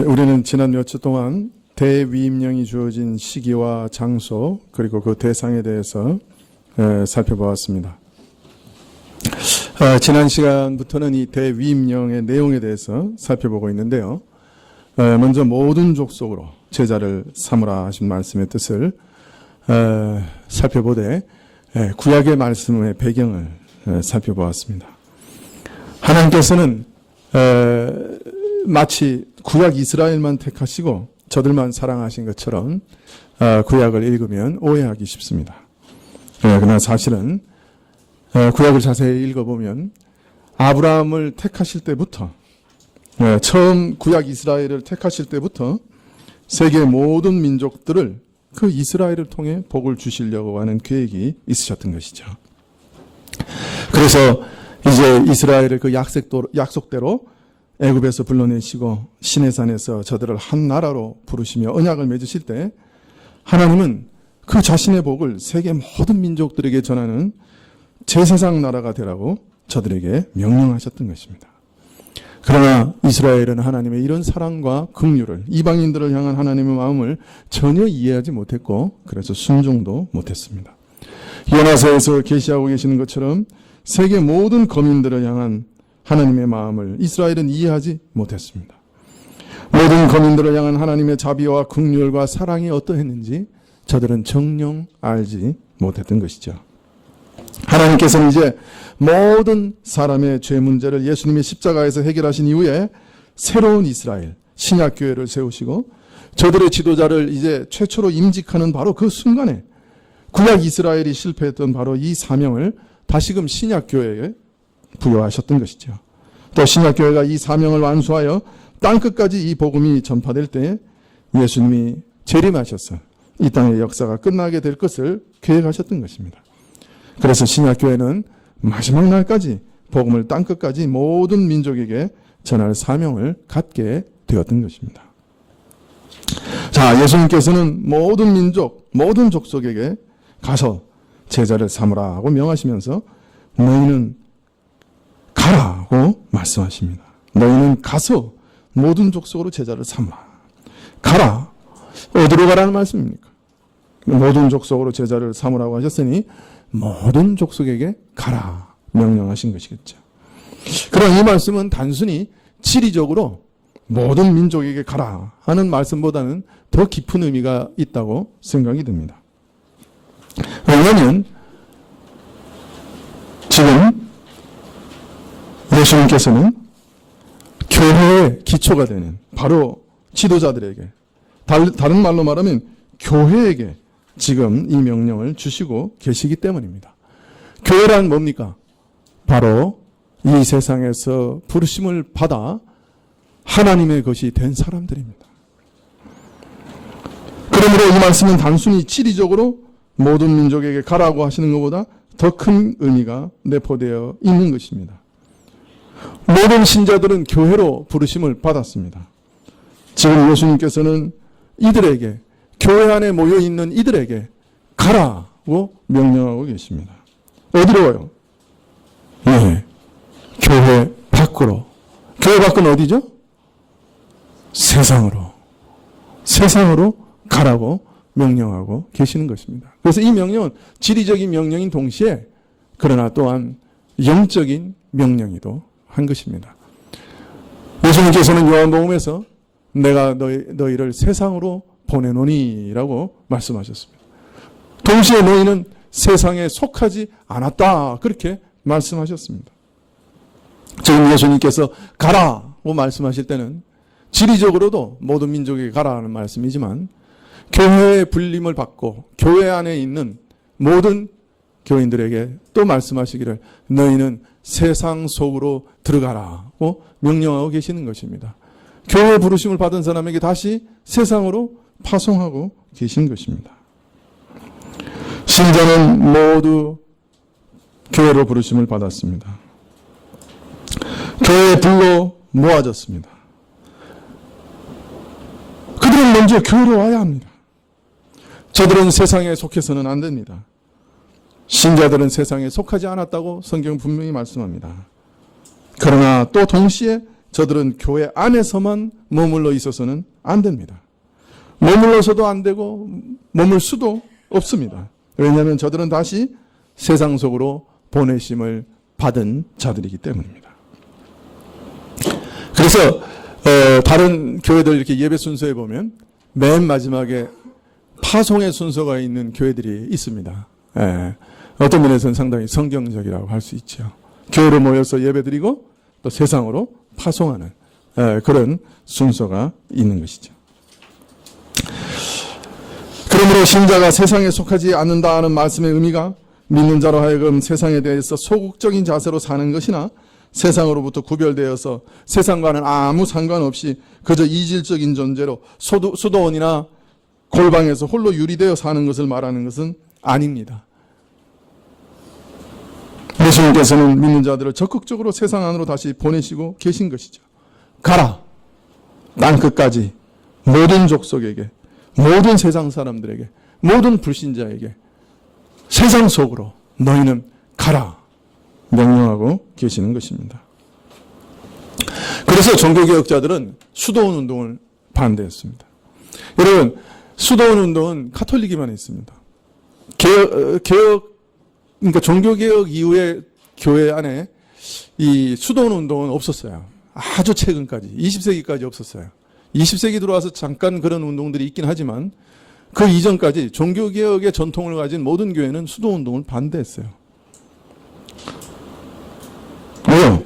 우리는 지난 몇 주 동안 대위임령이 주어진 시기와 장소 그리고 그 대상에 대해서 살펴보았습니다. 지난 시간부터는 이 대위임령의 내용에 대해서 살펴보고 있는데요. 먼저 모든 족속으로 제자를 삼으라 하신 말씀의 뜻을 살펴보되 구약의 말씀의 배경을 살펴보았습니다. 하나님께서는 마치 구약 이스라엘만 택하시고 저들만 사랑하신 것처럼 구약을 읽으면 오해하기 쉽습니다. 그러나 사실은 구약을 자세히 읽어보면 아브라함을 택하실 때부터 처음 구약 이스라엘을 택하실 때부터 세계 모든 민족들을 그 이스라엘을 통해 복을 주시려고 하는 계획이 있으셨던 것이죠. 그래서 이제 이스라엘을 그 약속대로 애굽에서 불러내시고 시내산에서 저들을 한 나라로 부르시며 언약을 맺으실 때 하나님은 그 자신의 복을 세계 모든 민족들에게 전하는 제사장 나라가 되라고 저들에게 명령하셨던 것입니다. 그러나 이스라엘은 하나님의 이런 사랑과 긍휼을 이방인들을 향한 하나님의 마음을 전혀 이해하지 못했고 그래서 순종도 못했습니다. 요나서에서 계시하고 계시는 것처럼 세계 모든 거민들을 향한 하나님의 마음을 이스라엘은 이해하지 못했습니다. 모든 거민들을 향한 하나님의 자비와 긍휼과 사랑이 어떠했는지 저들은 정녕 알지 못했던 것이죠. 하나님께서는 이제 모든 사람의 죄 문제를 예수님의 십자가에서 해결하신 이후에 새로운 이스라엘, 신약교회를 세우시고 저들의 지도자를 이제 최초로 임직하는 바로 그 순간에 구약 이스라엘이 실패했던 바로 이 사명을 다시금 신약교회에 부여하셨던 것이죠. 또 신약교회가 이 사명을 완수하여 땅끝까지 이 복음이 전파될 때 예수님이 재림하셔서 이 땅의 역사가 끝나게 될 것을 계획하셨던 것입니다. 그래서 신약교회는 마지막 날까지 복음을 땅끝까지 모든 민족에게 전할 사명을 갖게 되었던 것입니다. 자, 예수님께서는 모든 민족, 모든 족속에게 가서 제자를 삼으라 하고 명하시면서 너희는 가라고 말씀하십니다. 너희는 가서 모든 족속으로 제자를 삼으라. 가라. 어디로 가라는 말씀입니까? 모든 족속으로 제자를 삼으라고 하셨으니 모든 족속에게 가라 명령하신 것이겠죠. 그럼 이 말씀은 단순히 지리적으로 모든 민족에게 가라 하는 말씀보다는 더 깊은 의미가 있다고 생각이 듭니다. 왜냐하면 지금 예수님께서는 교회의 기초가 되는 바로 지도자들에게 다른 말로 말하면 교회에게 지금 이 명령을 주시고 계시기 때문입니다. 교회란 뭡니까? 바로 이 세상에서 부르심을 받아 하나님의 것이 된 사람들입니다. 그러므로 이 말씀은 단순히 지리적으로 모든 민족에게 가라고 하시는 것보다 더 큰 의미가 내포되어 있는 것입니다. 모든 신자들은 교회로 부르심을 받았습니다. 지금 예수님께서는 이들에게 교회 안에 모여있는 이들에게 가라고 명령하고 계십니다. 어디로 가요? 예, 교회 밖으로. 교회 밖은 어디죠? 세상으로. 세상으로 가라고 명령하고 계시는 것입니다. 그래서 이 명령은 지리적인 명령인 동시에 그러나 또한 영적인 명령이도 한 것입니다. 예수님께서는 요한복음에서 내가 너희를 세상으로 보내노니라고 말씀하셨습니다. 동시에 너희는 세상에 속하지 않았다 그렇게 말씀하셨습니다. 지금 예수님께서 가라고 말씀하실 때는 지리적으로도 모든 민족에게 가라는 말씀이지만 교회의 불림을 받고 교회 안에 있는 모든 교인들에게 또 말씀하시기를 너희는 세상 속으로 들어가라고 명령하고 계시는 것입니다. 교회 부르심을 받은 사람에게 다시 세상으로 파송하고 계신 것입니다. 신자는 모두 교회로 부르심을 받았습니다. 교회에 불러 모아졌습니다. 그들은 먼저 교회로 와야 합니다. 저들은 세상에 속해서는 안 됩니다. 신자들은 세상에 속하지 않았다고 성경은 분명히 말씀합니다. 그러나 또 동시에 저들은 교회 안에서만 머물러 있어서는 안 됩니다. 머물러서도 안 되고 머물 수도 없습니다. 왜냐하면 저들은 다시 세상 속으로 보내심을 받은 자들이기 때문입니다. 그래서 다른 교회들 이렇게 예배 순서에 보면 맨 마지막에 파송의 순서가 있는 교회들이 있습니다. 어떤 면에서는 상당히 성경적이라고 할 수 있죠. 교회로 모여서 예배드리고 또 세상으로 파송하는 그런 순서가 있는 것이죠. 그러므로 신자가 세상에 속하지 않는다는 말씀의 의미가 믿는 자로 하여금 세상에 대해서 소극적인 자세로 사는 것이나 세상으로부터 구별되어서 세상과는 아무 상관없이 그저 이질적인 존재로 수도원이나 골방에서 홀로 유리되어 사는 것을 말하는 것은 아닙니다. 예수님께서는 믿는 자들을 적극적으로 세상 안으로 다시 보내시고 계신 것이죠. 가라! 땅 끝까지 모든 족속에게, 모든 세상 사람들에게, 모든 불신자에게 세상 속으로 너희는 가라! 명령하고 계시는 것입니다. 그래서 종교개혁자들은 수도원 운동을 반대했습니다. 여러분, 수도원 운동은 가톨릭에만 있습니다. 그러니까 종교개혁 이후에 교회 안에 이 수도원 운동은 없었어요. 아주 최근까지, 20세기까지 없었어요. 20세기 들어와서 잠깐 그런 운동들이 있긴 하지만 그 이전까지 종교개혁의 전통을 가진 모든 교회는 수도원 운동을 반대했어요. 왜요?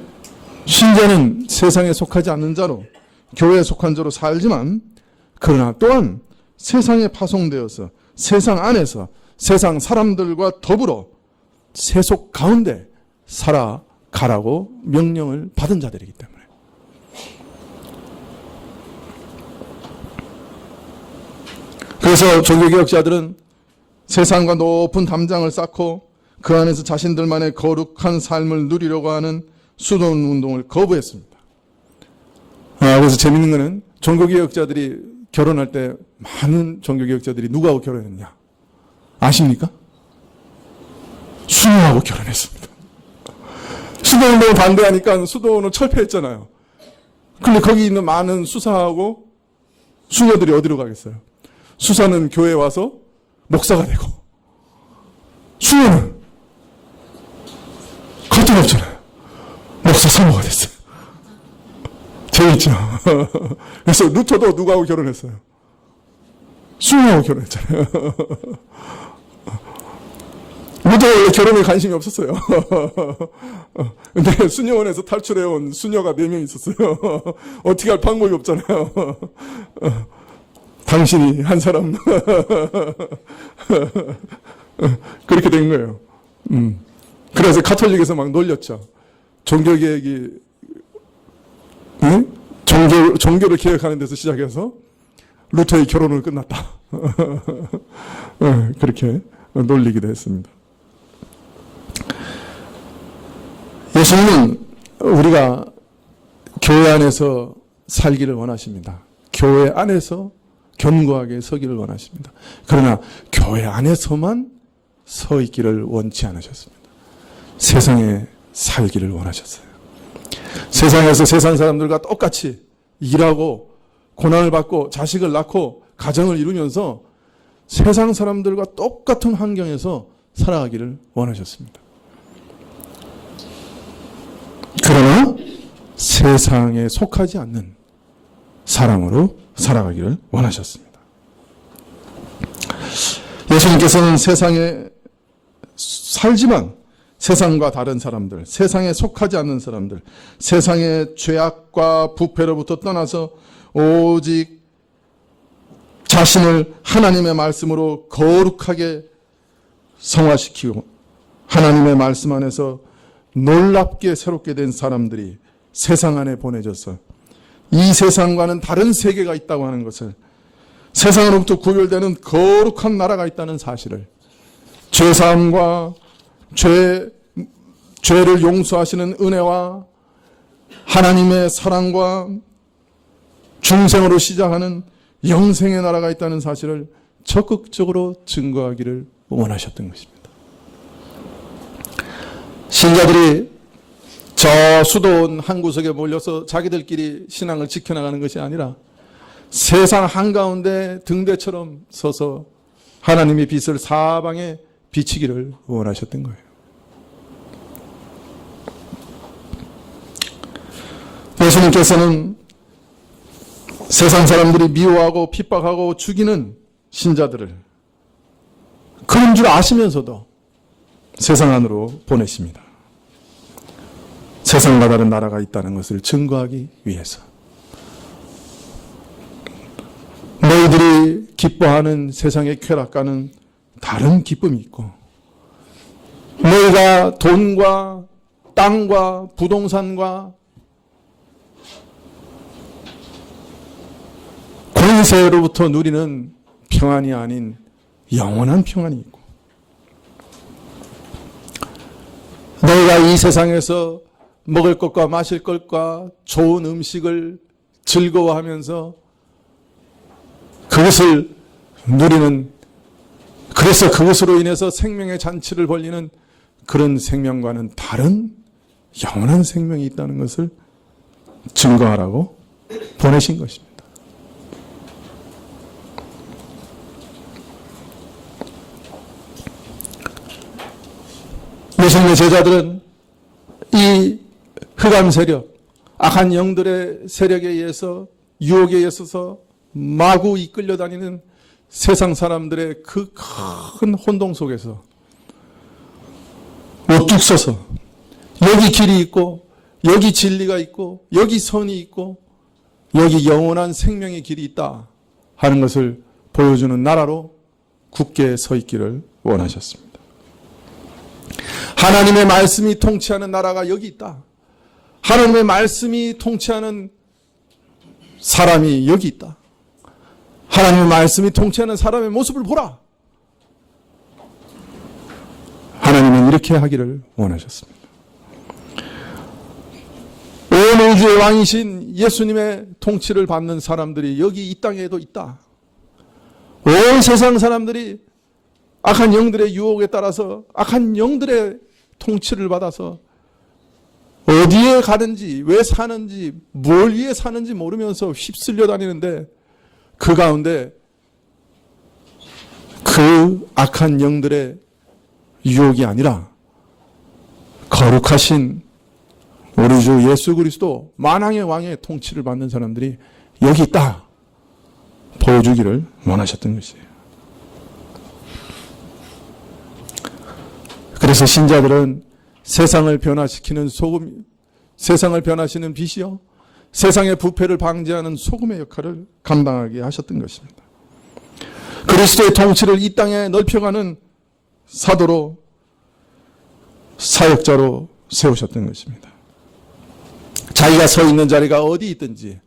신자는 세상에 속하지 않는 자로, 교회에 속한 자로 살지만 그러나 또한 세상에 파송되어서 세상 안에서 세상 사람들과 더불어 세속 가운데 살아가라고 명령을 받은 자들이기 때문에. 그래서 종교개혁자들은 세상과 높은 담장을 쌓고 그 안에서 자신들만의 거룩한 삶을 누리려고 하는 수도원 운동을 거부했습니다. 그래서 재밌는 거는 종교개혁자들이 결혼할 때 많은 종교개혁자들이 누구하고 결혼했냐? 아십니까? 수녀하고 결혼했습니다. 수도원을 반대하니까 수도원을 철폐했잖아요. 근데 거기 있는 많은 수사하고 수녀들이 어디로 가겠어요? 수사는 교회에 와서 목사가 되고 수녀는 겉은 없잖아요. 목사 사모가 됐어요. 재밌죠? 그래서 루터도 누구하고 결혼했어요? 수녀하고 결혼했잖아요. 루터 원래 결혼에 관심이 없었어요. 근데 수녀원에서 탈출해온 수녀가 4명 있었어요. 어떻게 할 방법이 없잖아요. 당신이 한 사람. 그렇게 된 거예요. 그래서 가톨릭에서 막 놀렸죠. 종교개혁이, 종교를 개혁하는 데서 시작해서 루터의 결혼을 끝났다. 그렇게 놀리기도 했습니다. 예수님은 우리가 교회 안에서 살기를 원하십니다. 교회 안에서 견고하게 서기를 원하십니다. 그러나 교회 안에서만 서 있기를 원치 않으셨습니다. 세상에 살기를 원하셨어요. 세상에서 세상 사람들과 똑같이 일하고 고난을 받고 자식을 낳고 가정을 이루면서 세상 사람들과 똑같은 환경에서 살아가기를 원하셨습니다. 그러나 세상에 속하지 않는 사람으로 살아가기를 원하셨습니다. 예수님께서는 세상에 살지만 세상과 다른 사람들, 세상에 속하지 않는 사람들, 세상의 죄악과 부패로부터 떠나서 오직 자신을 하나님의 말씀으로 거룩하게 성화시키고 하나님의 말씀 안에서 놀랍게 새롭게 된 사람들이 세상 안에 보내져서 이 세상과는 다른 세계가 있다고 하는 것을, 세상으로부터 구별되는 거룩한 나라가 있다는 사실을, 죄사함과 죄를 용서하시는 은혜와 하나님의 사랑과 중생으로 시작하는 영생의 나라가 있다는 사실을 적극적으로 증거하기를 원하셨던 것입니다. 신자들이 저 수도원 한 구석에 몰려서 자기들끼리 신앙을 지켜나가는 것이 아니라 세상 한가운데 등대처럼 서서 하나님의 빛을 사방에 비치기를 원하셨던 거예요. 예수님께서는 세상 사람들이 미워하고 핍박하고 죽이는 신자들을 그런 줄 아시면서도 세상 안으로 보내십니다. 세상과 다른 나라가 있다는 것을 증거하기 위해서. 너희들이 기뻐하는 세상의 쾌락과는 다른 기쁨이 있고, 너희가 돈과 땅과 부동산과 권세로부터 누리는 평안이 아닌 영원한 평안이 있고, 너희가 이 세상에서 먹을 것과 마실 것과 좋은 음식을 즐거워하면서 그것을 누리는, 그래서 그것으로 인해서 생명의 잔치를 벌리는 그런 생명과는 다른 영원한 생명이 있다는 것을 증거하라고 보내신 것입니다. 예수님의 제자들은 이 흑암 세력, 악한 영들의 세력에 의해서, 유혹에 의해서 마구 이끌려 다니는 세상 사람들의 그 큰 혼동 속에서 우뚝 서서 여기 길이 있고, 여기 진리가 있고, 여기 선이 있고, 여기 영원한 생명의 길이 있다 하는 것을 보여주는 나라로 굳게 서 있기를 원하셨습니다. 하나님의 말씀이 통치하는 나라가 여기 있다. 하나님의 말씀이 통치하는 사람이 여기 있다. 하나님의 말씀이 통치하는 사람의 모습을 보라. 하나님은 이렇게 하기를 원하셨습니다. 온 우주의 왕이신 예수님의 통치를 받는 사람들이 여기 이 땅에도 있다. 온 세상 사람들이 악한 영들의 유혹에 따라서 악한 영들의 통치를 받아서 어디에 가는지, 왜 사는지, 뭘 위해 사는지 모르면서 휩쓸려 다니는데, 그 가운데 그 악한 영들의 유혹이 아니라 거룩하신 우리 주 예수 그리스도 만왕의 왕의 통치를 받는 사람들이 여기 있다 보여주기를 원하셨던 것이에요. 그래서 신자들은 세상을 변화시키는 소금, 세상을 변화시키는 빛이요, 세상의 부패를 방지하는 소금의 역할을 감당하게 하셨던 것입니다. 그리스도의 통치를 이 땅에 넓혀가는 사도로, 사역자로 세우셨던 것입니다. 자기가 서 있는 자리가 어디 있든지,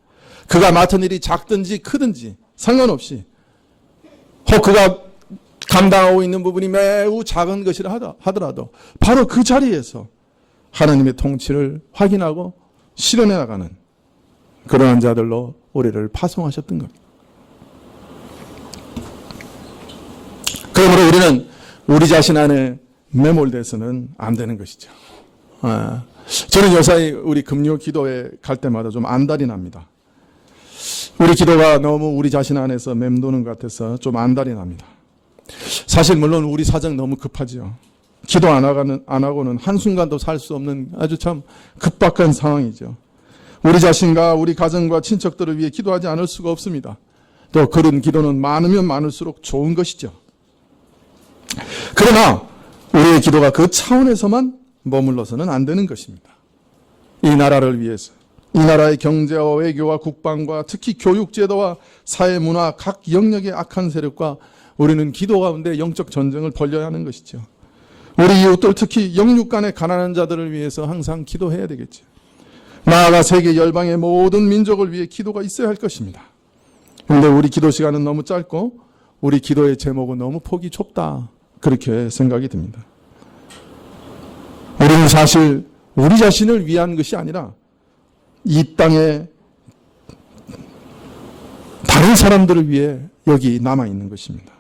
그가 맡은 일이 작든지 크든지 상관없이, 혹 그가 감당하고 있는 부분이 매우 작은 것이라 하더라도 바로 그 자리에서 하나님의 통치를 확인하고 실현해 나가는 그러한 자들로 우리를 파송하셨던 겁니다. 그러므로 우리는 우리 자신 안에 매몰돼서는 안 되는 것이죠. 저는 요사이 우리 금요 기도회 갈 때마다 좀 안달이 납니다. 우리 기도가 너무 우리 자신 안에서 맴도는 것 같아서 좀 안달이 납니다. 사실 물론 우리 사정 너무 급하지요. 기도 안 하고는 한순간도 살 수 없는 아주 참 급박한 상황이죠. 우리 자신과 우리 가정과 친척들을 위해 기도하지 않을 수가 없습니다. 또 그런 기도는 많으면 많을수록 좋은 것이죠. 그러나 우리의 기도가 그 차원에서만 머물러서는 안 되는 것입니다. 이 나라를 위해서, 이 나라의 경제와 외교와 국방과 특히 교육제도와 사회문화 각 영역의 악한 세력과 우리는 기도 가운데 영적 전쟁을 벌여야 하는 것이죠. 우리 이웃들, 특히 영육 간의 가난한 자들을 위해서 항상 기도해야 되겠죠. 나아가 세계 열방의 모든 민족을 위해 기도가 있어야 할 것입니다. 그런데 우리 기도 시간은 너무 짧고 우리 기도의 제목은 너무 폭이 좁다, 그렇게 생각이 듭니다. 우리는 사실 우리 자신을 위한 것이 아니라 이 땅에 다른 사람들을 위해 여기 남아있는 것입니다.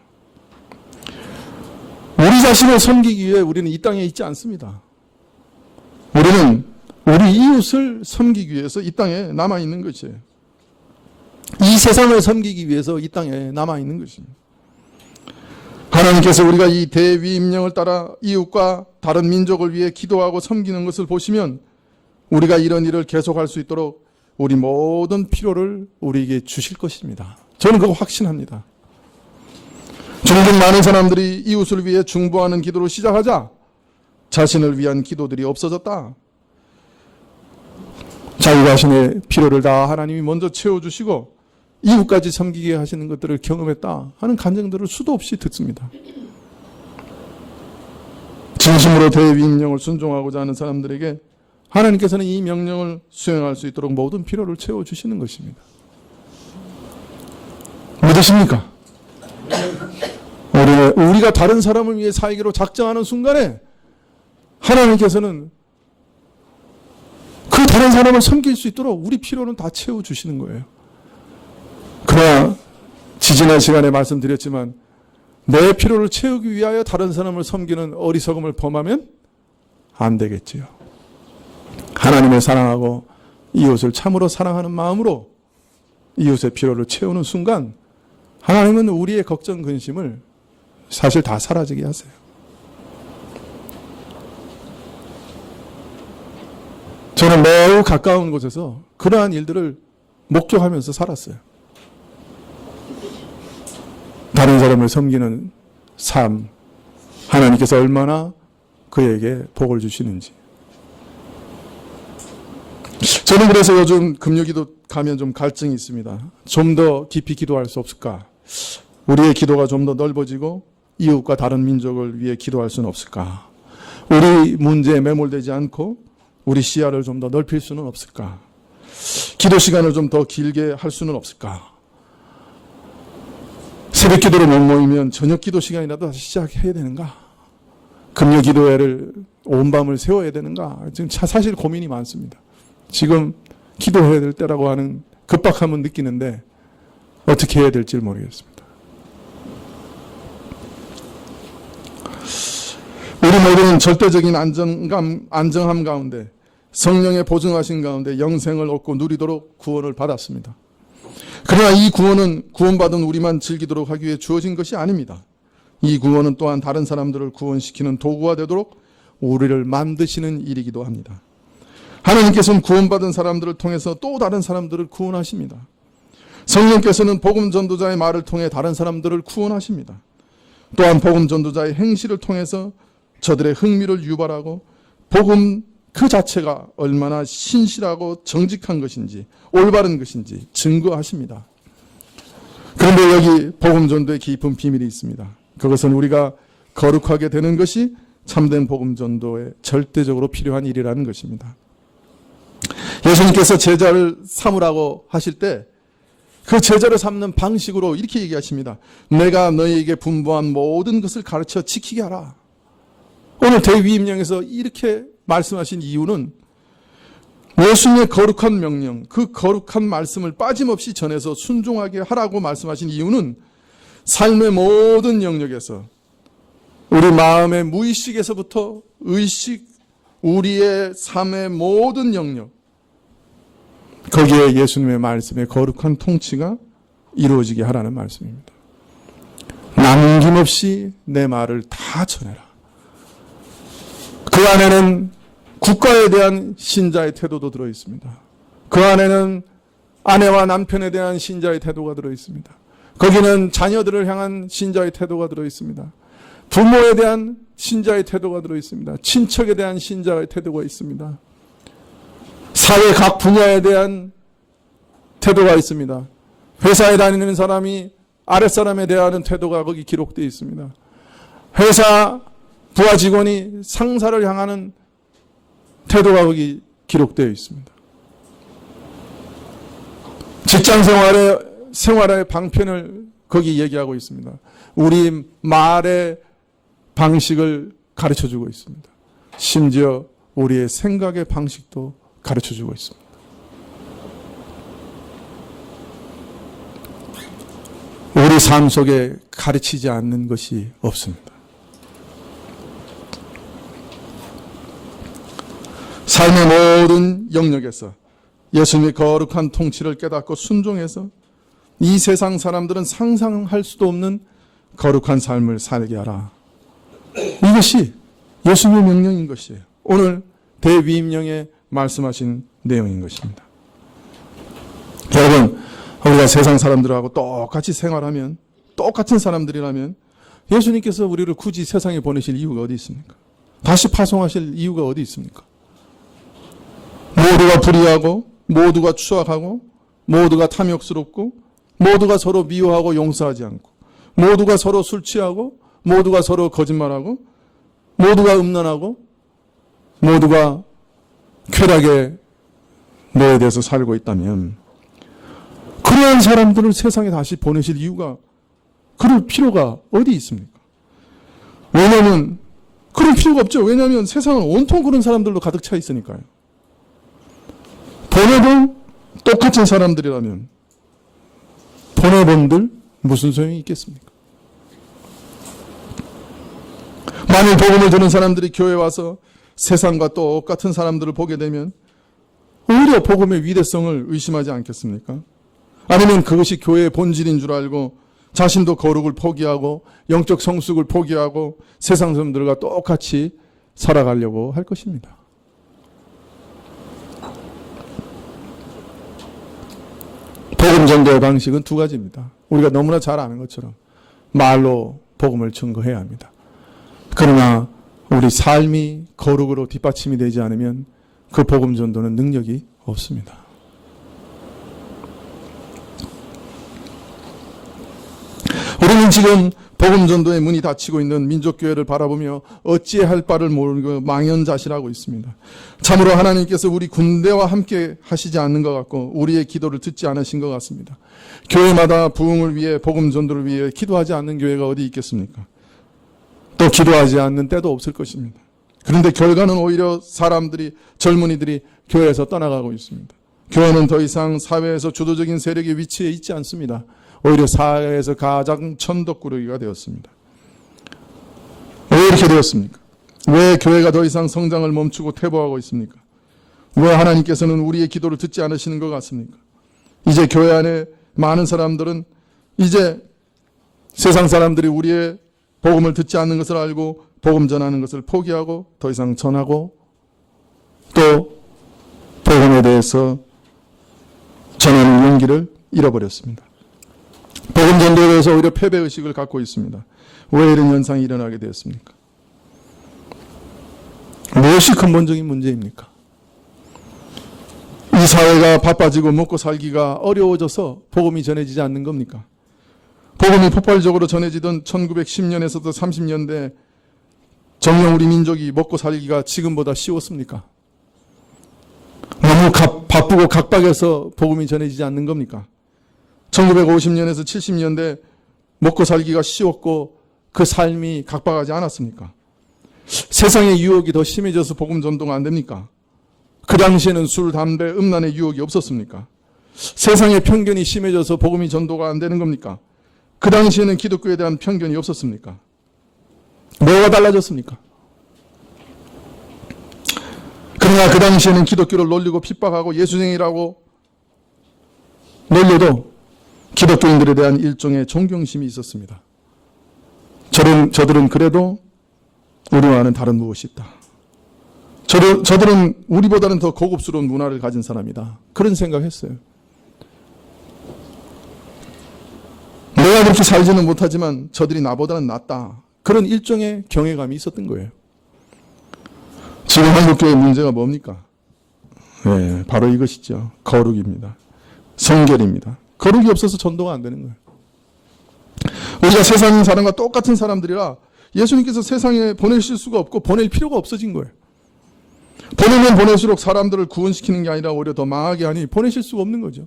우리 자신을 섬기기 위해 우리는 이 땅에 있지 않습니다. 우리는 우리 이웃을 섬기기 위해서 이 땅에 남아있는 것이에요. 이 세상을 섬기기 위해서 이 땅에 남아있는 것입니다. 하나님께서 우리가 이 대위임령을 따라 이웃과 다른 민족을 위해 기도하고 섬기는 것을 보시면 우리가 이런 일을 계속할 수 있도록 우리 모든 필요를 우리에게 주실 것입니다. 저는 그거 확신합니다. 종종 많은 사람들이 이웃을 위해 중보하는 기도를 시작하자 자신을 위한 기도들이 없어졌다. 자기 자신의 필요를 다 하나님이 먼저 채워주시고 이웃까지 섬기게 하시는 것들을 경험했다 하는 간증들을 수도 없이 듣습니다. 진심으로 대위임령을 순종하고자 하는 사람들에게 하나님께서는 이 명령을 수행할 수 있도록 모든 필요를 채워주시는 것입니다. 믿으십니까? 우리가 다른 사람을 위해 살기로 작정하는 순간에 하나님께서는 그 다른 사람을 섬길 수 있도록 우리 필요는 다 채워주시는 거예요. 그러나 지지난 시간에 말씀드렸지만 내 필요를 채우기 위하여 다른 사람을 섬기는 어리석음을 범하면 안 되겠지요. 하나님을 사랑하고 이웃을 참으로 사랑하는 마음으로 이웃의 필요를 채우는 순간 하나님은 우리의 걱정 근심을 사실 다 사라지게 하세요. 저는 매우 가까운 곳에서 그러한 일들을 목격하면서 살았어요. 다른 사람을 섬기는 삶, 하나님께서 얼마나 그에게 복을 주시는지. 저는 그래서 요즘 금요기도 가면 좀 갈증이 있습니다. 좀 더 깊이 기도할 수 없을까? 우리의 기도가 좀 더 넓어지고 이웃과 다른 민족을 위해 기도할 수는 없을까? 우리 문제에 매몰되지 않고 우리 시야를 좀 더 넓힐 수는 없을까? 기도 시간을 좀 더 길게 할 수는 없을까? 새벽 기도로 못 모이면 저녁 기도 시간이라도 다시 시작해야 되는가? 금요 기도회를 온 밤을 세워야 되는가? 지금 사실 고민이 많습니다. 지금 기도해야 될 때라고 하는 급박함은 느끼는데 어떻게 해야 될지 모르겠습니다. 우리 모두는 절대적인 안정함 가운데 성령의 보증하신 가운데 영생을 얻고 누리도록 구원을 받았습니다. 그러나 이 구원은 구원받은 우리만 즐기도록 하기 위해 주어진 것이 아닙니다. 이 구원은 또한 다른 사람들을 구원시키는 도구가 되도록 우리를 만드시는 일이기도 합니다. 하나님께서는 구원받은 사람들을 통해서 또 다른 사람들을 구원하십니다. 성령께서는 복음 전도자의 말을 통해 다른 사람들을 구원하십니다. 또한 복음 전도자의 행실을 통해서 저들의 흥미를 유발하고 복음 그 자체가 얼마나 신실하고 정직한 것인지 올바른 것인지 증거하십니다. 그런데 여기 복음 전도의 깊은 비밀이 있습니다. 그것은 우리가 거룩하게 되는 것이 참된 복음 전도에 절대적으로 필요한 일이라는 것입니다. 예수님께서 제자를 삼으라고 하실 때 그 제자를 삼는 방식으로 이렇게 얘기하십니다. 내가 너희에게 분부한 모든 것을 가르쳐 지키게 하라. 오늘 대위임령에서 이렇게 말씀하신 이유는 예수님의 거룩한 명령, 그 거룩한 말씀을 빠짐없이 전해서 순종하게 하라고 말씀하신 이유는 삶의 모든 영역에서 우리 마음의 무의식에서부터 의식, 우리의 삶의 모든 영역, 거기에 예수님의 말씀의 거룩한 통치가 이루어지게 하라는 말씀입니다. 남김없이 내 말을 다 전해라. 그 안에는 국가에 대한 신자의 태도도 들어있습니다. 그 안에는 아내와 남편에 대한 신자의 태도가 들어있습니다. 거기는 자녀들을 향한 신자의 태도가 들어있습니다. 부모에 대한 신자의 태도가 들어있습니다. 친척에 대한 신자의 태도가 있습니다. 사회 각 분야에 대한 태도가 있습니다. 회사에 다니는 사람이 아랫사람에 대한 태도가 거기 기록되어 있습니다. 회사 부하 직원이 상사를 향하는 태도가 거기 기록되어 있습니다. 직장 생활의 방편을 거기 얘기하고 있습니다. 우리 말의 방식을 가르쳐주고 있습니다. 심지어 우리의 생각의 방식도 가르쳐주고 있습니다. 우리 삶 속에 가르치지 않는 것이 없습니다. 삶의 모든 영역에서 예수님의 거룩한 통치를 깨닫고 순종해서 이 세상 사람들은 상상할 수도 없는 거룩한 삶을 살게 하라. 이것이 예수님의 명령인 것이에요. 오늘 대위임령에 말씀하신 내용인 것입니다. 여러분, 우리가 세상 사람들하고 똑같이 생활하면, 똑같은 사람들이라면 예수님께서 우리를 굳이 세상에 보내실 이유가 어디 있습니까? 다시 파송하실 이유가 어디 있습니까? 모두가 불의하고, 모두가 추악하고, 모두가 탐욕스럽고, 모두가 서로 미워하고 용서하지 않고, 모두가 서로 술 취하고, 모두가 서로 거짓말하고, 모두가 음란하고, 모두가 쾌락에 노예돼서 살고 있다면 그러한 사람들을 세상에 다시 보내실 이유가, 그럴 필요가 어디 있습니까? 왜냐하면 그럴 필요가 없죠. 왜냐하면 세상은 온통 그런 사람들로 가득 차 있으니까요. 보내도 똑같은 사람들이라면 보내본들 무슨 소용이 있겠습니까? 만일 복음을 듣는 사람들이 교회에 와서 세상과 똑같은 사람들을 보게 되면 오히려 복음의 위대성을 의심하지 않겠습니까? 아니면 그것이 교회의 본질인 줄 알고 자신도 거룩을 포기하고 영적 성숙을 포기하고 세상 사람들과 똑같이 살아가려고 할 것입니다. 복음 전도의 방식은 두 가지입니다. 우리가 너무나 잘 아는 것처럼 말로 복음을 증거해야 합니다. 그러나 우리 삶이 거룩으로 뒷받침이 되지 않으면 그 복음 전도는 능력이 없습니다. 우리는 지금 복음 전도의 문이 닫히고 있는 민족교회를 바라보며 어찌할 바를 모르고 망연자실하고 있습니다. 참으로 하나님께서 우리 군대와 함께 하시지 않는 것 같고 우리의 기도를 듣지 않으신 것 같습니다. 교회마다 부흥을 위해 복음 전도를 위해 기도하지 않는 교회가 어디 있겠습니까? 또 기도하지 않는 때도 없을 것입니다. 그런데 결과는 오히려 사람들이, 젊은이들이 교회에서 떠나가고 있습니다. 교회는 더 이상 사회에서 주도적인 세력의 위치에 있지 않습니다. 오히려 사회에서 가장 천덕꾸러기가 되었습니다. 왜 이렇게 되었습니까? 왜 교회가 더 이상 성장을 멈추고 퇴보하고 있습니까? 왜 하나님께서는 우리의 기도를 듣지 않으시는 것 같습니까? 이제 교회 안에 많은 사람들은 이제 세상 사람들이 우리의 복음을 듣지 않는 것을 알고 복음 전하는 것을 포기하고 더 이상 전하고 또 복음에 대해서 전하는 용기를 잃어버렸습니다. 복음 전도에 대해서 오히려 패배의식을 갖고 있습니다. 왜 이런 현상이 일어나게 되었습니까? 무엇이 근본적인 문제입니까? 이 사회가 바빠지고 먹고 살기가 어려워져서 복음이 전해지지 않는 겁니까? 복음이 폭발적으로 전해지던 1910년에서도 30년대 정녕 우리 민족이 먹고 살기가 지금보다 쉬웠습니까? 너무 바쁘고 각박해서 복음이 전해지지 않는 겁니까? 1950년에서 70년대 먹고 살기가 쉬웠고 그 삶이 각박하지 않았습니까? 세상의 유혹이 더 심해져서 복음 전도가 안 됩니까? 그 당시에는 술, 담배, 음란의 유혹이 없었습니까? 세상의 편견이 심해져서 복음이 전도가 안 되는 겁니까? 그 당시에는 기독교에 대한 편견이 없었습니까? 뭐가 달라졌습니까? 그러나 그 당시에는 기독교를 놀리고 핍박하고 예수쟁이라고 놀려도 기독교인들에 대한 일종의 존경심이 있었습니다. 저들은 그래도 우리와는 다른 무엇이 있다. 저들은 우리보다는 더 고급스러운 문화를 가진 사람이다. 그런 생각했어요. 내가 그렇게 살지는 못하지만 저들이 나보다는 낫다. 그런 일종의 경외감이 있었던 거예요. 지금 한국교회의 문제가 뭡니까? 네, 바로 이것이죠. 거룩입니다. 성결입니다. 거룩이 없어서 전도가 안 되는 거예요. 우리가 세상 사람과 똑같은 사람들이라 예수님께서 세상에 보내실 수가 없고 보낼 필요가 없어진 거예요. 보내면 보낼수록 사람들을 구원시키는 게 아니라 오히려 더 망하게 하니 보내실 수가 없는 거죠.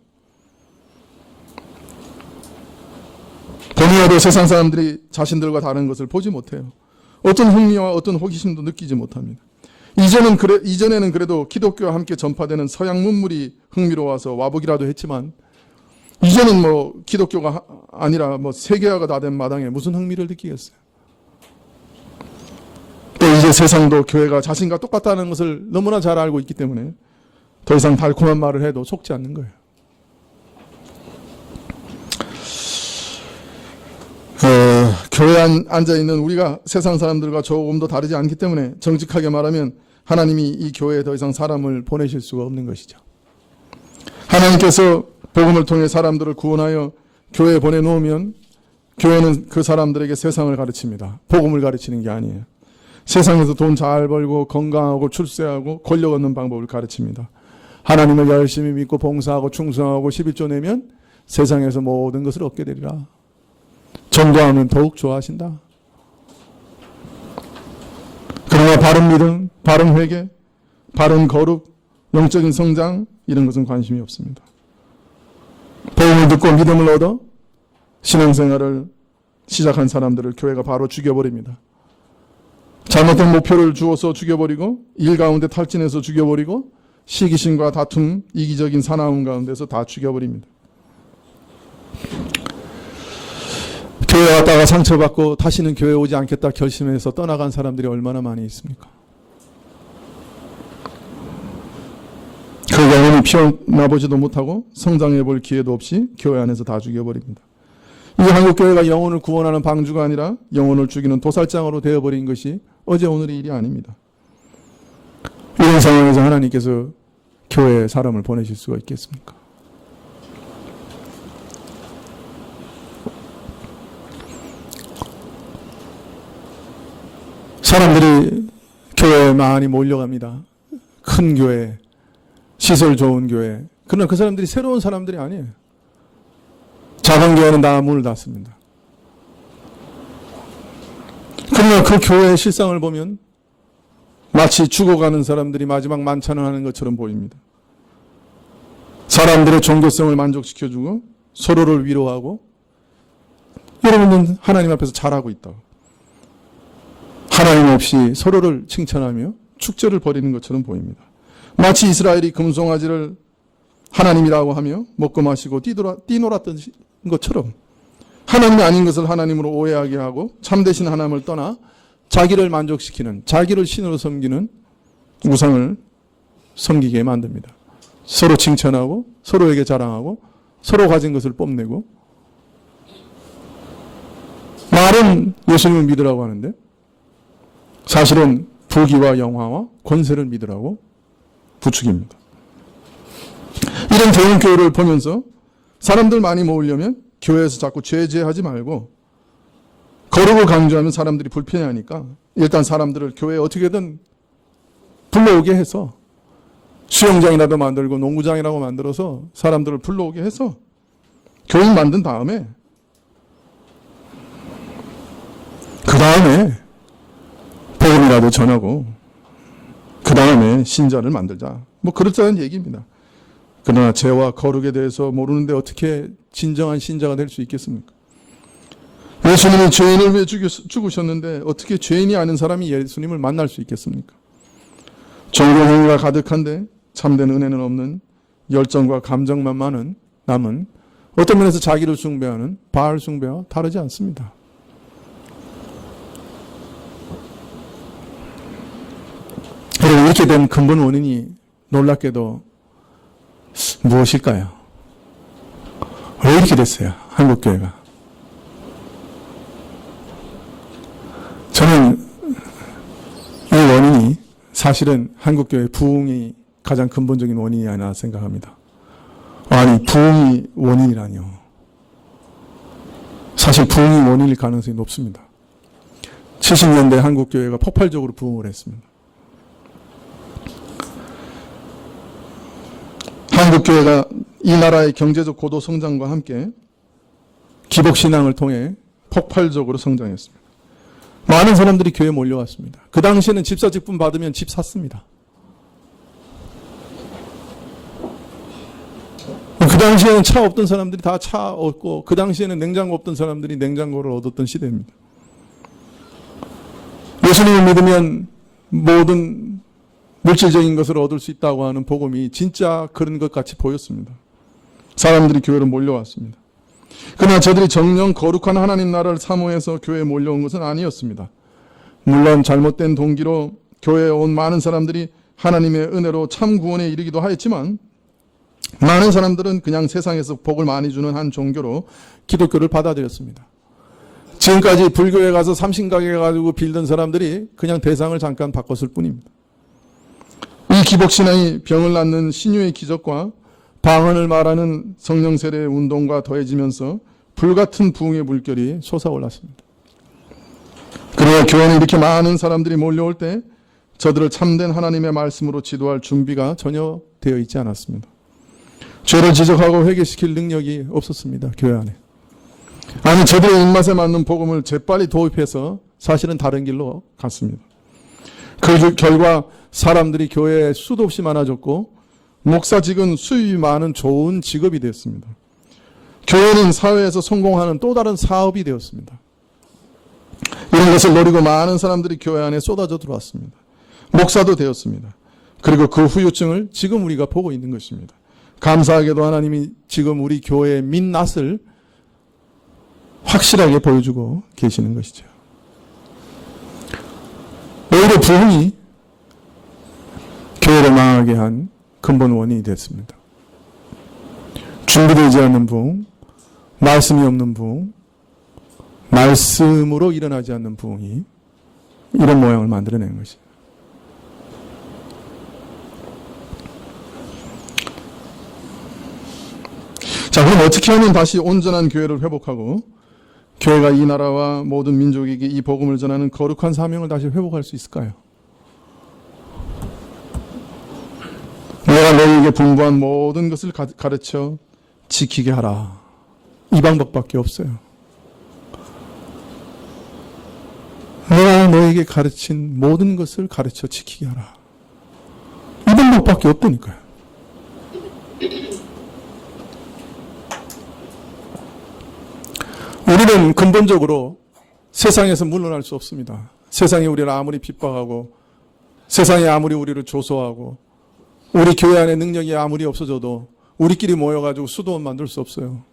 보내어도 세상 사람들이 자신들과 다른 것을 보지 못해요. 어떤 흥미와 어떤 호기심도 느끼지 못합니다. 이전에는 그래도 기독교와 함께 전파되는 서양 문물이 흥미로워서 와보기라도 했지만 이제는 기독교가 아니라 세계화가 다 된 마당에 무슨 흥미를 느끼겠어요. 또 이제 세상도 교회가 자신과 똑같다는 것을 너무나 잘 알고 있기 때문에 더 이상 달콤한 말을 해도 속지 않는 거예요. 교회에 앉아있는 우리가 세상 사람들과 조금도 다르지 않기 때문에 정직하게 말하면 하나님이 이 교회에 더 이상 사람을 보내실 수가 없는 것이죠. 하나님께서 복음을 통해 사람들을 구원하여 교회에 보내놓으면 교회는 그 사람들에게 세상을 가르칩니다. 복음을 가르치는 게 아니에요. 세상에서 돈 잘 벌고 건강하고 출세하고 권력 얻는 방법을 가르칩니다. 하나님을 열심히 믿고 봉사하고 충성하고 11조 내면 세상에서 모든 것을 얻게 되리라. 전도하면 더욱 좋아하신다. 그러나 바른 믿음, 바른 회개, 바른 거룩, 영적인 성장 이런 것은 관심이 없습니다. 복음을 듣고 믿음을 얻어 신앙생활을 시작한 사람들을 교회가 바로 죽여버립니다. 잘못된 목표를 주어서 죽여버리고 일 가운데 탈진해서 죽여버리고 시기심과 다툼, 이기적인 사나움 가운데서 다 죽여버립니다. 교회 왔다가 상처받고 다시는 교회 오지 않겠다 결심해서 떠나간 사람들이 얼마나 많이 있습니까? 그 영혼이 피어나보지도 못하고 성장해 볼 기회도 없이 교회 안에서 다 죽여버립니다. 이 한국교회가 영혼을 구원하는 방주가 아니라 영혼을 죽이는 도살장으로 되어버린 것이 어제 오늘의 일이 아닙니다. 이런 상황에서 하나님께서 교회에 사람을 보내실 수가 있겠습니까? 사람들이 교회에 많이 몰려갑니다. 큰 교회, 시설 좋은 교회. 그러나 그 사람들이 새로운 사람들이 아니에요. 작은 교회는 다 문을 닫습니다. 그러나 그 교회의 실상을 보면 마치 죽어가는 사람들이 마지막 만찬을 하는 것처럼 보입니다. 사람들의 종교성을 만족시켜주고 서로를 위로하고 여러분은 하나님 앞에서 잘하고 있다. 하나님 없이 서로를 칭찬하며 축제를 벌이는 것처럼 보입니다. 마치 이스라엘이 금송아지를 하나님이라고 하며 먹고 마시고 뛰놀았던 것처럼 하나님이 아닌 것을 하나님으로 오해하게 하고 참되신 하나님을 떠나 자기를 만족시키는, 자기를 신으로 섬기는 우상을 섬기게 만듭니다. 서로 칭찬하고 서로에게 자랑하고 서로 가진 것을 뽐내고 말은 예수님을 믿으라고 하는데 사실은 부귀와 영화와 권세를 믿으라고 부추깁니다. 이런 대형교회를 보면서 사람들 많이 모으려면 교회에서 자꾸 죄죄하지 말고 거룩을 강조하면 사람들이 불편해하니까 일단 사람들을 교회에 어떻게든 불러오게 해서 수영장이라도 만들고 농구장이라고 만들어서 사람들을 불러오게 해서 교인 만든 다음에 그 다음에 복음이라도 전하고 그 다음에 신자를 만들자. 뭐 그렇다는 얘기입니다. 그러나 죄와 거룩에 대해서 모르는데 어떻게 진정한 신자가 될 수 있겠습니까? 예수님이 죄인을 위해 죽으셨는데 어떻게 죄인이 아닌 사람이 예수님을 만날 수 있겠습니까? 종교 행위가 가득한데 참된 은혜는 없는 열정과 감정만 많은 남은 어떤 면에서 자기를 숭배하는 바알 숭배와 다르지 않습니다. 여러분, 이렇게 된 근본 원인이 놀랍게도 무엇일까요? 왜 이렇게 됐어요? 한국교회가. 저는 이 원인이 사실은 한국교회 부흥이 가장 근본적인 원인이 아니라 생각합니다. 아니, 부흥이 원인이라뇨. 사실 부흥이 원인일 가능성이 높습니다. 70년대 한국교회가 폭발적으로 부흥을 했습니다. 한국교회가 이 나라의 경제적 고도 성장과 함께 기복신앙을 통해 폭발적으로 성장했습니다. 많은 사람들이 교회에 몰려왔습니다. 그 당시에는 집사직분 받으면 집 샀습니다. 그 당시에는 차 없던 사람들이 다 차 얻고 그 당시에는 냉장고 없던 사람들이 냉장고를 얻었던 시대입니다. 예수님을 믿으면 모든 물질적인 것을 얻을 수 있다고 하는 복음이 진짜 그런 것 같이 보였습니다. 사람들이 교회로 몰려왔습니다. 그러나 저들이 정령 거룩한 하나님 나라를 사모해서 교회에 몰려온 것은 아니었습니다. 물론 잘못된 동기로 교회에 온 많은 사람들이 하나님의 은혜로 참 구원에 이르기도 하였지만 많은 사람들은 그냥 세상에서 복을 많이 주는 한 종교로 기독교를 받아들였습니다. 지금까지 불교에 가서 삼신각에 가지고 빌던 사람들이 그냥 대상을 잠깐 바꿨을 뿐입니다. 이 기복신앙이 병을 낫는 신유의 기적과 방언을 말하는 성령 세례 운동과 더해지면서 불같은 부흥의 물결이 솟아올랐습니다. 그러나 교회는 이렇게 많은 사람들이 몰려올 때 저들을 참된 하나님의 말씀으로 지도할 준비가 전혀 되어 있지 않았습니다. 죄를 지적하고 회개시킬 능력이 없었습니다. 교회 안에. 아니, 저들의 입맛에 맞는 복음을 재빨리 도입해서 사실은 다른 길로 갔습니다. 그 결과 사람들이 교회에 수도 없이 많아졌고 목사직은 수입이 많은 좋은 직업이 되었습니다. 교회는 사회에서 성공하는 또 다른 사업이 되었습니다. 이런 것을 노리고 많은 사람들이 교회 안에 쏟아져 들어왔습니다. 목사도 되었습니다. 그리고 그 후유증을 지금 우리가 보고 있는 것입니다. 감사하게도 하나님이 지금 우리 교회의 민낯을 확실하게 보여주고 계시는 것이죠. 오히려 부흥이 교회를 망하게 한 근본 원인이 됐습니다. 준비되지 않는 부흥, 말씀이 없는 부흥, 말씀으로 일어나지 않는 부흥이 이런 모양을 만들어낸 것이죠. 자, 그럼 어떻게 하면 다시 온전한 교회를 회복하고 교회가 이 나라와 모든 민족에게 이 복음을 전하는 거룩한 사명을 다시 회복할 수 있을까요? 내가 너희에게 분부한 모든 것을 가르쳐 지키게 하라. 이 방법밖에 없어요. 내가 너에게 가르친 모든 것을 가르쳐 지키게 하라. 이 방법밖에 없다니까요. 우리는 근본적으로 세상에서 물러날 수 없습니다. 세상이 우리를 아무리 핍박하고 세상이 아무리 우리를 조소하고 우리 교회 안에 능력이 아무리 없어져도 우리끼리 모여가지고 수도원 만들 수 없어요.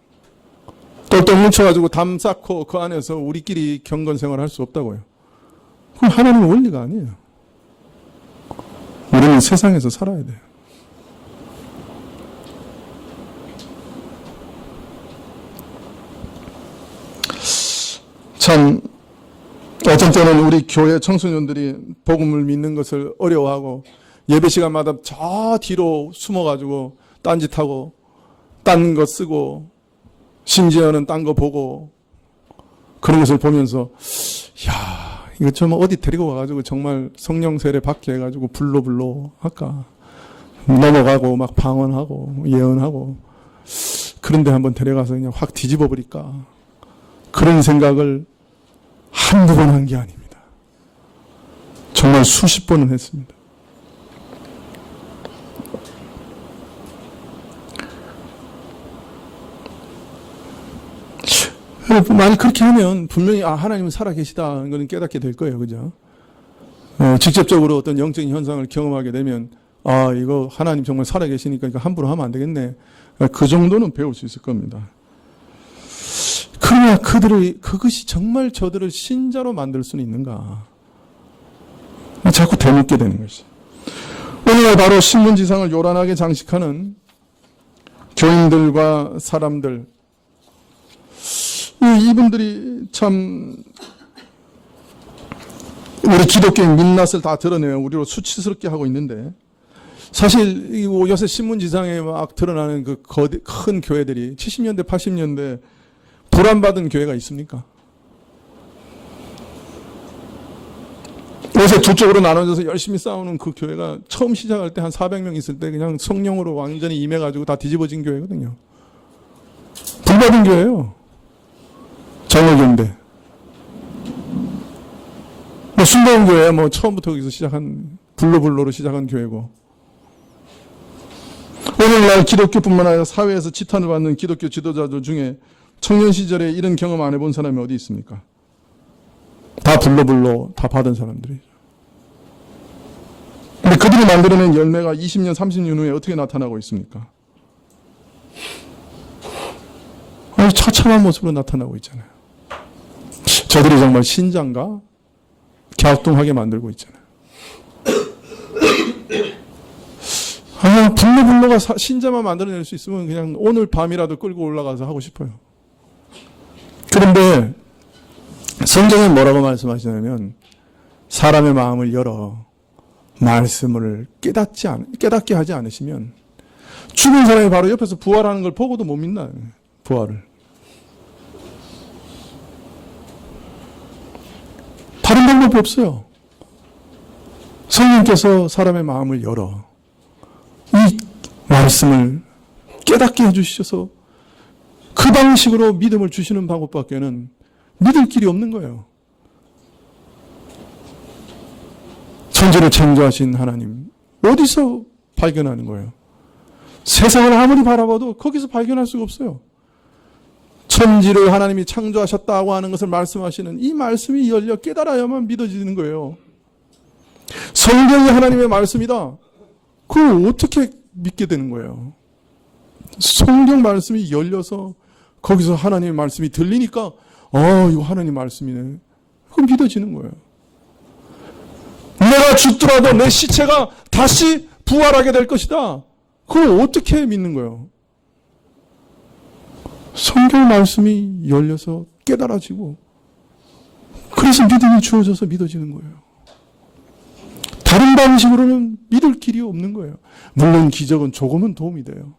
똘똘 뭉쳐가지고 담 쌓고 그 안에서 우리끼리 경건생활을 할 수 없다고요. 그건 하나님의 원리가 아니에요. 우리는 세상에서 살아야 돼요. 참 어떤 때는 우리 교회 청소년들이 복음을 믿는 것을 어려워하고 예배 시간마다 저 뒤로 숨어가지고 딴짓하고 딴 거 쓰고 심지어는 딴 거 보고 그런 것을 보면서 야, 이거 좀 어디 데리고 가가지고 정말 성령 세례 받게 해가지고 불로 할까? 넘어가고 막 방언하고 예언하고 그런데 한번 데려가서 그냥 확 뒤집어 버릴까? 그런 생각을 한두 번 한 게 아닙니다. 정말 수십 번은 했습니다. 만약 그렇게 하면 분명히 하나님은 살아계시다는 것은 깨닫게 될 거예요. 그죠? 직접적으로 어떤 영적인 현상을 경험하게 되면 이거 하나님 정말 살아계시니까 이거 함부로 하면 안 되겠네. 그 정도는 배울 수 있을 겁니다. 그러나 그것이 정말 저들을 신자로 만들 수는 있는가? 자꾸 되묻게 되는 것이. 오늘날 바로 신문지상을 요란하게 장식하는 교인들과 사람들, 이분들이 참 우리 기독교인 민낯을 다 드러내요. 우리로 수치스럽게 하고 있는데 사실 요새 신문지상에 막 드러나는 그 큰 교회들이 70년대, 80년대 불안받은 교회가 있습니까? 요새 두 쪽으로 나눠져서 열심히 싸우는 그 교회가 처음 시작할 때 한 400명 있을 때 그냥 성령으로 완전히 임해가지고 다 뒤집어진 교회거든요. 불받은 교회예요. 정의교인데. 순복음 교회야 처음부터 여기서 시작한 불로로 시작한 교회고. 오늘날 기독교뿐만 아니라 사회에서 지탄을 받는 기독교 지도자들 중에 청년 시절에 이런 경험 안 해본 사람이 어디 있습니까? 다 불로 다 받은 사람들이죠. 근데 그들이 만들어낸 열매가 20년, 30년 후에 어떻게 나타나고 있습니까? 아주 처참한 모습으로 나타나고 있잖아요. 저들이 정말 신자인가? 갸우뚱하게 만들고 있잖아요. 분노가 신자만 만들어낼 수 있으면 그냥 오늘 밤이라도 끌고 올라가서 하고 싶어요. 그런데 성경에 뭐라고 말씀하시냐면 사람의 마음을 열어 말씀을 깨닫게 하지 않으시면 죽은 사람이 바로 옆에서 부활하는 걸 보고도 못 믿나요? 부활을. 다른 방법이 없어요. 성령께서 사람의 마음을 열어 이 말씀을 깨닫게 해주셔서 그 방식으로 믿음을 주시는 방법밖에는 믿을 길이 없는 거예요. 천지를 창조하신 하나님 어디서 발견하는 거예요? 세상을 아무리 바라봐도 거기서 발견할 수가 없어요. 천지를 하나님이 창조하셨다고 하는 것을 말씀하시는 이 말씀이 열려 깨달아야만 믿어지는 거예요. 성경이 하나님의 말씀이다. 그걸 어떻게 믿게 되는 거예요? 성경 말씀이 열려서 거기서 하나님의 말씀이 들리니까 이거 하나님 말씀이네. 그건 믿어지는 거예요. 내가 죽더라도 내 시체가 다시 부활하게 될 것이다. 그걸 어떻게 믿는 거예요? 성경 말씀이 열려서 깨달아지고 그래서 믿음이 주어져서 믿어지는 거예요. 다른 방식으로는 믿을 길이 없는 거예요. 물론 기적은 조금은 도움이 돼요.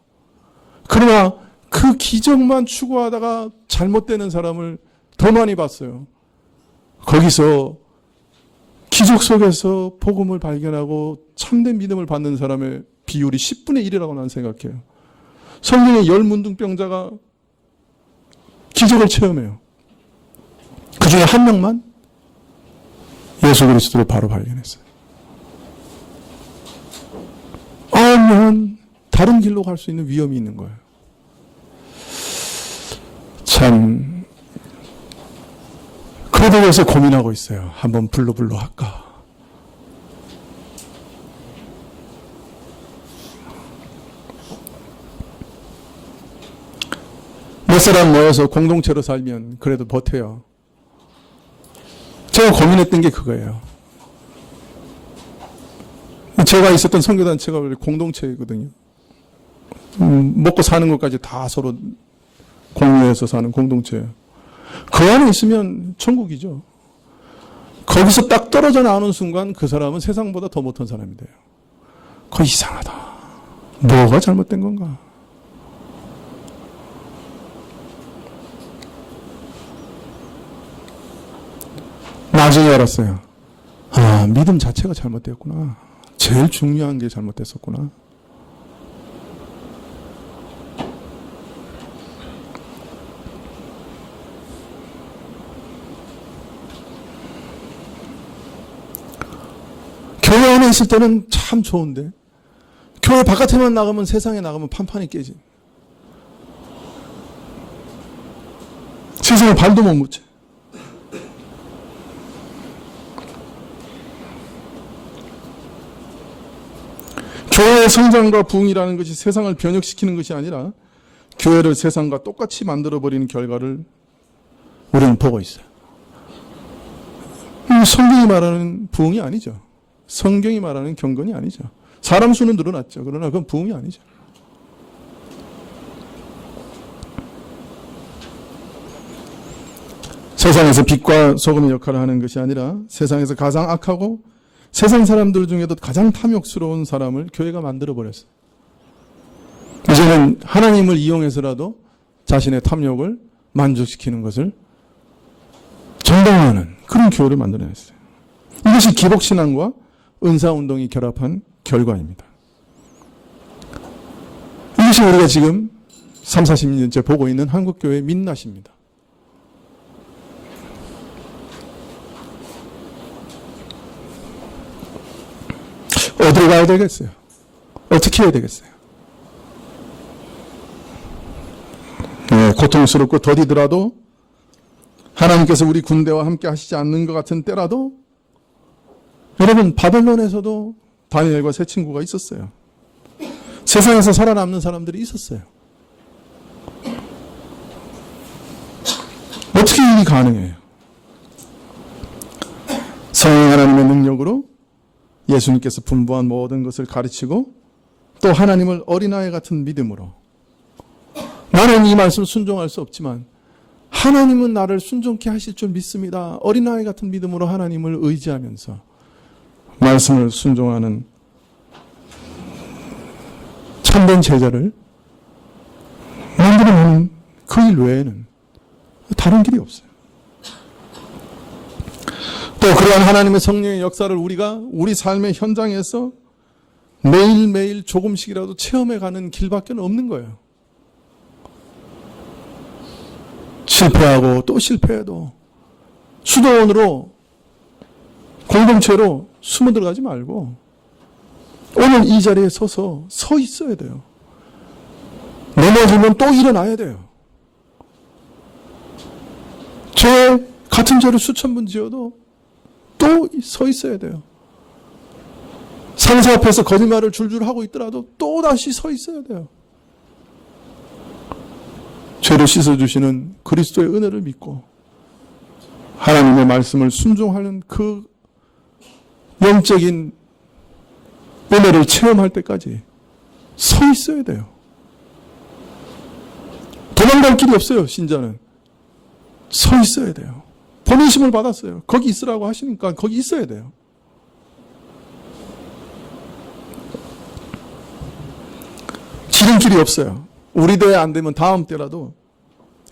그러나 그 기적만 추구하다가 잘못되는 사람을 더 많이 봤어요. 거기서 기적 속에서 복음을 발견하고 참된 믿음을 받는 사람의 비율이 10분의 1이라고 나는 생각해요. 성경에 10문둥병자가 기적을 체험해요. 그 중에 한 명만 예수 그리스도를 바로 발견했어요. 9명은 다른 길로 갈 수 있는 위험이 있는 거예요. 참 그러다 그래서 고민하고 있어요. 한번 불로 할까? 몇 사람 모여서 공동체로 살면 그래도 버텨요. 제가 고민했던 게 그거예요. 제가 있었던 선교단체가 원래 공동체거든요. 먹고 사는 것까지 다 서로 공유해서 사는 공동체예요. 그 안에 있으면 천국이죠. 거기서 딱 떨어져 나오는 순간 그 사람은 세상보다 더 못한 사람이 돼요. 그거 이상하다. 뭐가 잘못된 건가? 나중에 알았어요. 믿음 자체가 잘못되었구나. 제일 중요한 게 잘못됐었구나. 교회 안에 있을 때는 참 좋은데 교회 바깥에만 나가면 세상에 나가면 판판이 깨지. 세상에 발도 못 묻지. 교회의 성장과 부흥이라는 것이 세상을 변혁시키는 것이 아니라 교회를 세상과 똑같이 만들어버리는 결과를 우리는 보고 있어요. 성경이 말하는 부흥이 아니죠. 성경이 말하는 경건이 아니죠. 사람 수는 늘어났죠. 그러나 그건 부흥이 아니죠. 세상에서 빛과 소금의 역할을 하는 것이 아니라 세상에서 가장 악하고 세상 사람들 중에도 가장 탐욕스러운 사람을 교회가 만들어버렸어요. 이제는 하나님을 이용해서라도 자신의 탐욕을 만족시키는 것을 정당화하는 그런 교회를 만들어냈어요. 이것이 기복신앙과 은사운동이 결합한 결과입니다. 이것이 우리가 지금 30-40년째 보고 있는 한국교회의 민낯입니다. 어디로 가야 되겠어요? 어떻게 해야 되겠어요? 네, 고통스럽고 더디더라도 하나님께서 우리 군대와 함께 하시지 않는 것 같은 때라도 여러분 바벨론에서도 다니엘과 세 친구가 있었어요. 세상에서 살아남는 사람들이 있었어요. 어떻게 이게 가능해요? 성령 하나님의 능력으로 예수님께서 분부한 모든 것을 가르치고 또 하나님을 어린아이 같은 믿음으로, 나는 이 말씀을 순종할 수 없지만 하나님은 나를 순종케 하실 줄 믿습니다. 어린아이 같은 믿음으로 하나님을 의지하면서 말씀을 순종하는 참된 제자를 만들어내는 그 일 외에는 다른 길이 없어요. 또 그러한 하나님의 성령의 역사를 우리가 우리 삶의 현장에서 매일매일 조금씩이라도 체험해가는 길밖에 없는 거예요. 실패하고 또 실패해도 수도원으로 공동체로 숨어 들어가지 말고 오늘 이 자리에 서 있어야 돼요. 넘어지면 또 일어나야 돼요. 죄 같은 죄를 수천 번 지어도 또 서 있어야 돼요. 상사 앞에서 거짓말을 줄줄 하고 있더라도 또 다시 서 있어야 돼요. 죄를 씻어주시는 그리스도의 은혜를 믿고 하나님의 말씀을 순종하는 그 영적인 은혜를 체험할 때까지 서 있어야 돼요. 도망갈 길이 없어요. 신자는 서 있어야 돼요. 보내심을 받았어요. 거기 있으라고 하시니까 거기 있어야 돼요. 지름길이 없어요. 우리 대회 안 되면 다음 때라도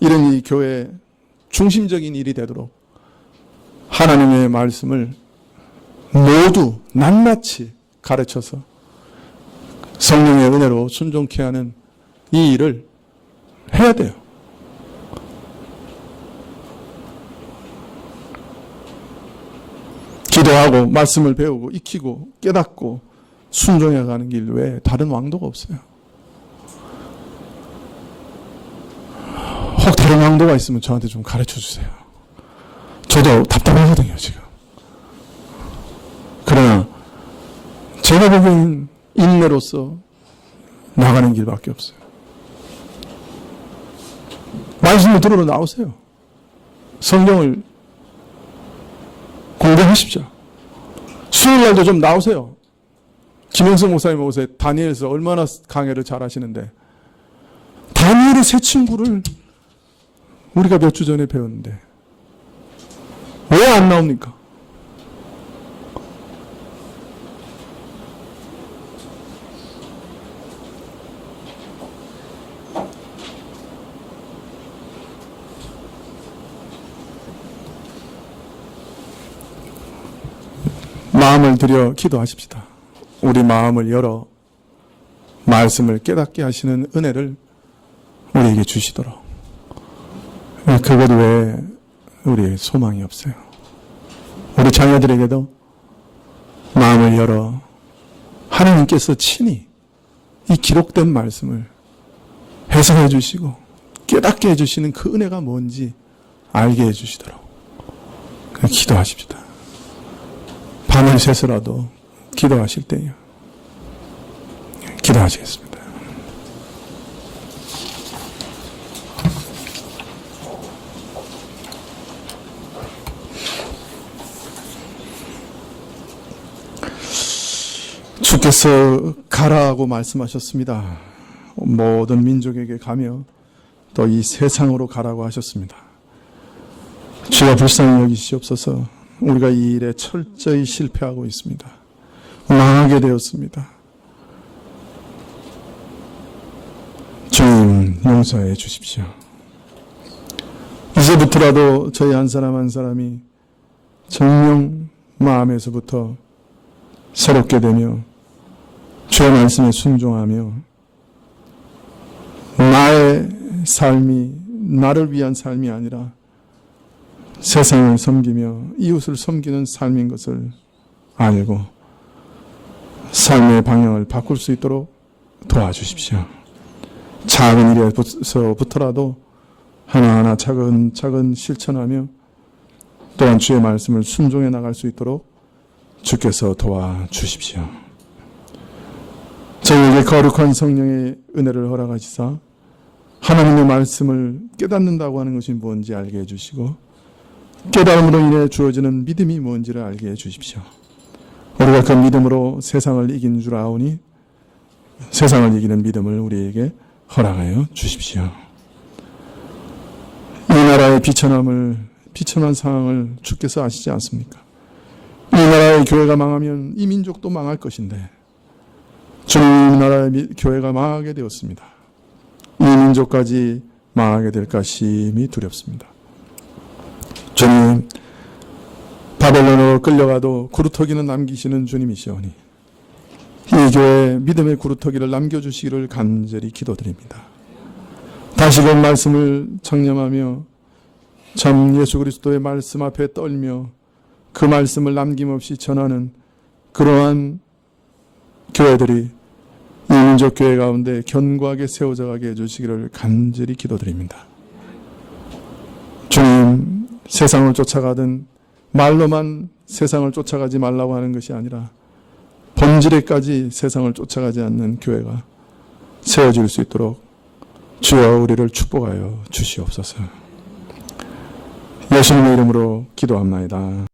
이런 이 교회 중심적인 일이 되도록 하나님의 말씀을 모두 낱낱이 가르쳐서 성령의 은혜로 순종케 하는 이 일을 해야 돼요. 기도하고 말씀을 배우고 익히고 깨닫고 순종해가는 길 외에 다른 왕도가 없어요. 혹 다른 왕도가 있으면 저한테 좀 가르쳐 주세요. 저도 답답하거든요, 지금. 그러나 제가 보기엔 인내로서 나가는 길밖에 없어요. 말씀을 들으러 나오세요. 성경을 공부하십시오. 수요일날도 좀 나오세요. 김영성 목사님 오세요. 다니엘서 얼마나 강해를 잘 하시는데 다니엘의 세 친구를 우리가 몇 주 전에 배웠는데 왜 안 나옵니까? 마음을 들여 기도하십시다. 우리 마음을 열어 말씀을 깨닫게 하시는 은혜를 우리에게 주시도록. 그것 외에 우리의 소망이 없어요. 우리 자녀들에게도 마음을 열어 하나님께서 친히 이 기록된 말씀을 해석해 주시고 깨닫게 해주시는 그 은혜가 뭔지 알게 해주시도록 기도하십시다. 밤을 새서라도 기도하실 때요. 기도하시겠습니다. 주께서 가라고 말씀하셨습니다. 모든 민족에게 가며 또 이 세상으로 가라고 하셨습니다. 주여 불쌍히 여기시옵소서. 우리가 이 일에 철저히 실패하고 있습니다. 망하게 되었습니다. 주님 용서해 주십시오. 이제부터라도 저희 한 사람 한 사람이 정녕 마음에서부터 새롭게 되며 주의 말씀에 순종하며 나의 삶이 나를 위한 삶이 아니라 세상을 섬기며 이웃을 섬기는 삶인 것을 알고 삶의 방향을 바꿀 수 있도록 도와주십시오. 작은 일에서부터라도 하나하나 차근차근 실천하며 또한 주의 말씀을 순종해 나갈 수 있도록 주께서 도와주십시오. 저희에게 거룩한 성령의 은혜를 허락하시사 하나님의 말씀을 깨닫는다고 하는 것이 뭔지 알게 해주시고 깨달음으로 인해 주어지는 믿음이 뭔지를 알게 해주십시오. 우리가 그 믿음으로 세상을 이긴 줄 아오니 세상을 이기는 믿음을 우리에게 허락하여 주십시오. 이 나라의 비천한 상황을 주께서 아시지 않습니까? 이 나라의 교회가 망하면 이 민족도 망할 것인데 주님, 이 나라의 교회가 망하게 되었습니다. 이 민족까지 망하게 될까 심히 두렵습니다. 주님, 바벨론으로 끌려가도 구루터기는 남기시는 주님이시오니 이 교회 믿음의 구루터기를 남겨주시기를 간절히 기도드립니다. 다시금 말씀을 청념하며 참 예수 그리스도의 말씀 앞에 떨며 그 말씀을 남김없이 전하는 그러한 교회들이 이 민족교회 가운데 견고하게 세워져 가게 해주시기를 간절히 기도드립니다. 주님, 세상을 쫓아가든 말로만 세상을 쫓아가지 말라고 하는 것이 아니라 본질에까지 세상을 쫓아가지 않는 교회가 세워질 수 있도록 주여 우리를 축복하여 주시옵소서. 예수님의 이름으로 기도합나이다.